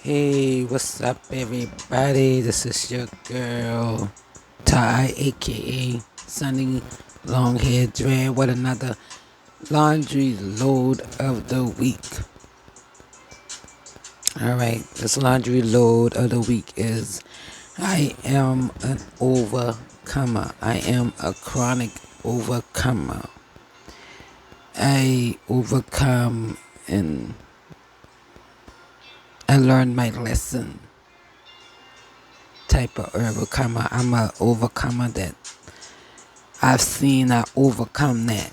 Hey, what's up, everybody? This is your girl, Ty, aka Sunny Longhair Dread, with another laundry load of the week. Alright, this laundry load of the week is I am an overcomer. I am a chronic overcomer. I overcome and I learned my lesson type of overcomer. I'm an overcomer that I've seen I overcome that.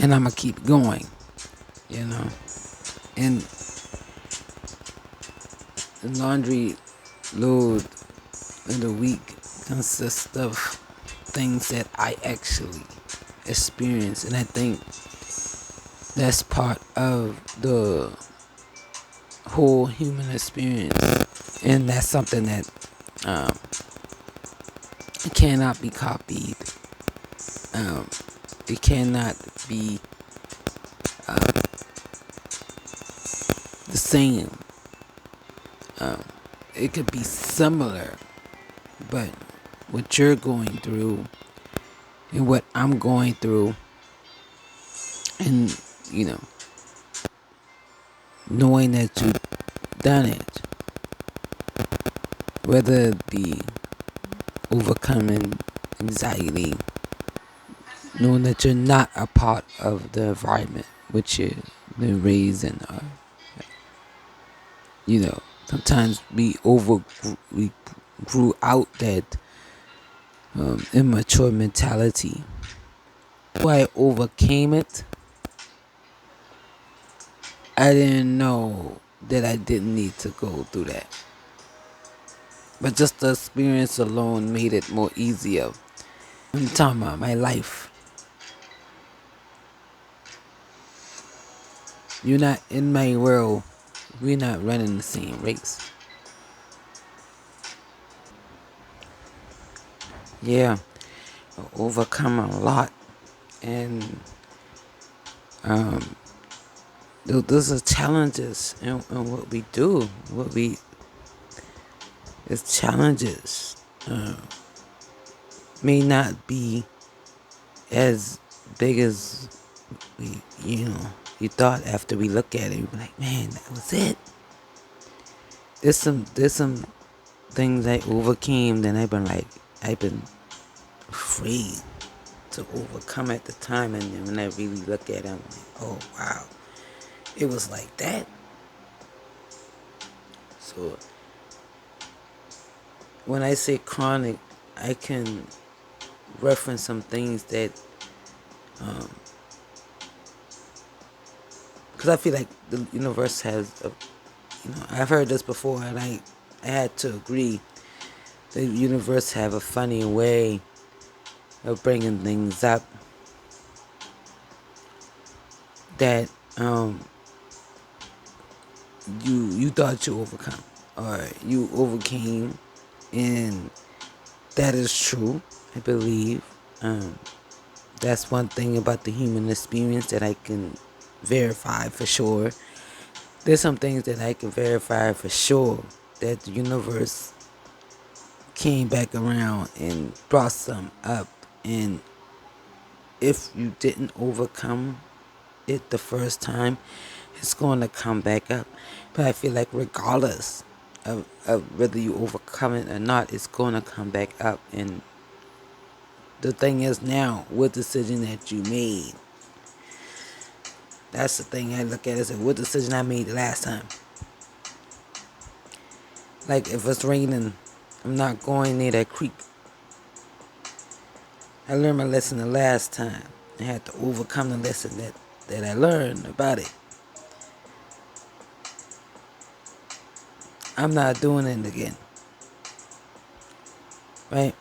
And I'm going to keep going, you know. And the laundry load of the week consists of things that I actually experience. And I think that's part of the whole human experience. And that's something that cannot be copied. It cannot be the same. It could be similar, but what you're going through and what I'm going through, and knowing that you've done it, whether it be overcoming anxiety, knowing that you're not a part of the environment which you've been raised in, sometimes we grew out that immature mentality. I overcame it. I didn't know that I didn't need to go through that. But just the experience alone made it more easier. I'm talking about my life. You're not in my world. We're not running the same race. Yeah, I overcome a lot. And those are challenges in what we do. It's challenges. May not be as big as we thought after we look at it. We're like, man, that was it. There's some things I overcame that I've been afraid to overcome at the time, and then when I really look at it, I'm like, oh wow, it was like that. So when I say chronic, I can reference some things that because I feel like the universe has I've heard this before, and I had to agree. The universe have a funny way of bringing things up that you thought you overcome or you overcame, and that is true. I believe that's one thing about the human experience that I can verify for sure. There's some things that I can verify for sure that the universe came back around and brought some up, and if you didn't overcome it the first time, it's going to come back up. But I feel like regardless of whether you overcome it or not, it's going to come back up. And the thing is now, what decision that you made, that's the thing I look at. Is what decision I made the last time. Like if it's raining, I'm not going near that creek. I learned my lesson the last time. I had to overcome the lesson that I learned about it. I'm not doing it again. Right?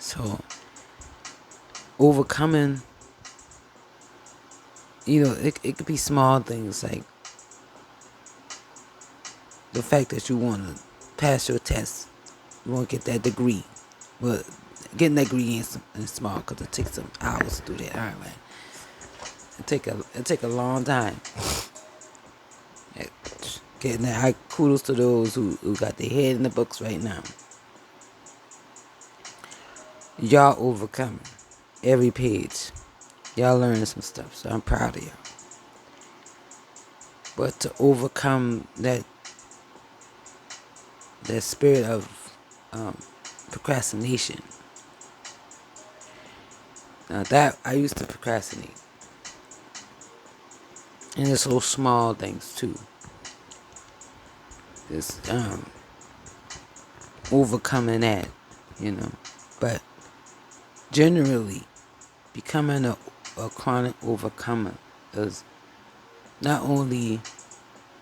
So, overcoming, it could be small things like the fact that you want to pass your test. You want to get that degree. Well, getting that degree ain't small because it takes some hours to do that. All right, man. It take a long time. Getting that, kudos to those who got their head in the books right now. Y'all overcoming every page. Y'all learning some stuff, so I'm proud of y'all. But to overcome that spirit of procrastination. Now that I used to procrastinate, and it's those small things too. It's overcoming that, But generally, becoming a chronic overcomer is not only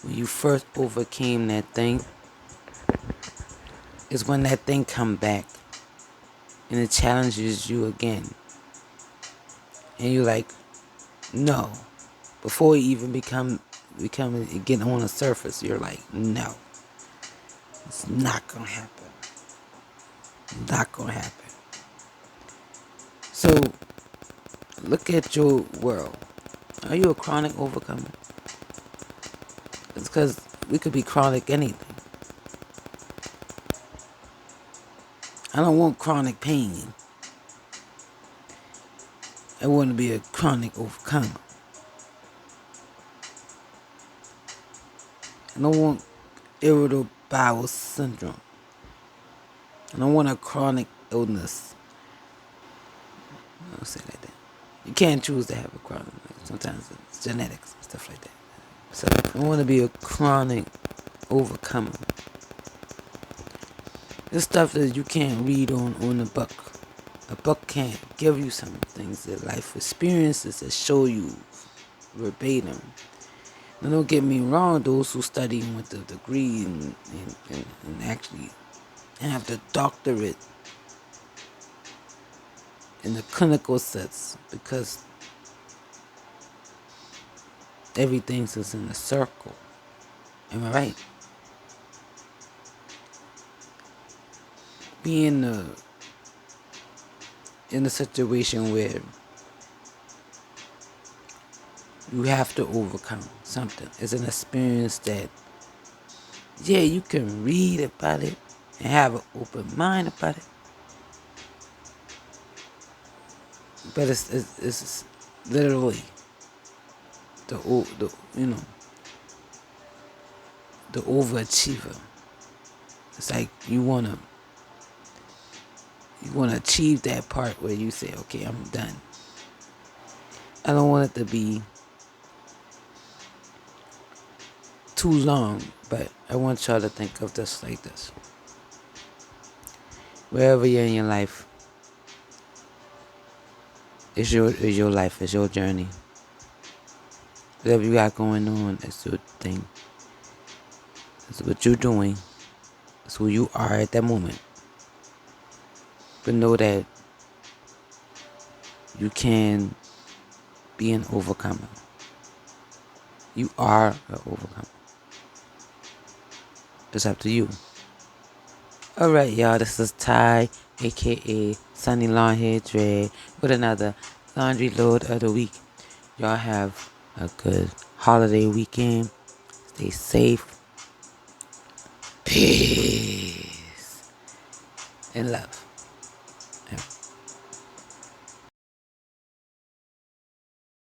when you first overcame that thing, is when that thing come back and it challenges you again. And you're like, no. Before you even getting on the surface, you're like, no. It's not gonna happen. Not gonna happen. So look at your world. Are you a chronic overcomer? It's because we could be chronic anything. I don't want chronic pain. I want to be a chronic overcomer. I don't want irritable bowel syndrome. I don't want a chronic illness. I don't say like that. You can't choose to have a chronic. Sometimes it's genetics and stuff like that. So I want to be a chronic overcomer. This stuff that you can't read on a book. A book can't give you some things that life experiences that show you verbatim. Now don't get me wrong, those who study with the degree and actually have the doctorate in the clinical sense, because everything's is in a circle. Am I right? Being in a situation where you have to overcome something. It's an experience that, yeah, you can read about it and have an open mind about it. But it's literally the overachiever. It's like you wanna achieve that part where you say, okay, I'm done. I don't want it to be too long, but I want y'all to think of this like this. Wherever you're in your life, it's your life, it's your journey. Whatever you got going on, it's your thing. It's what you're doing. It's who you are at that moment. But know that you can be an overcomer. You are an overcomer. It's up to you. Alright, y'all, this is Ty, aka Sunny Longhair Dread, with another laundry load of the week. Y'all have a good holiday weekend. Stay safe. Peace and love.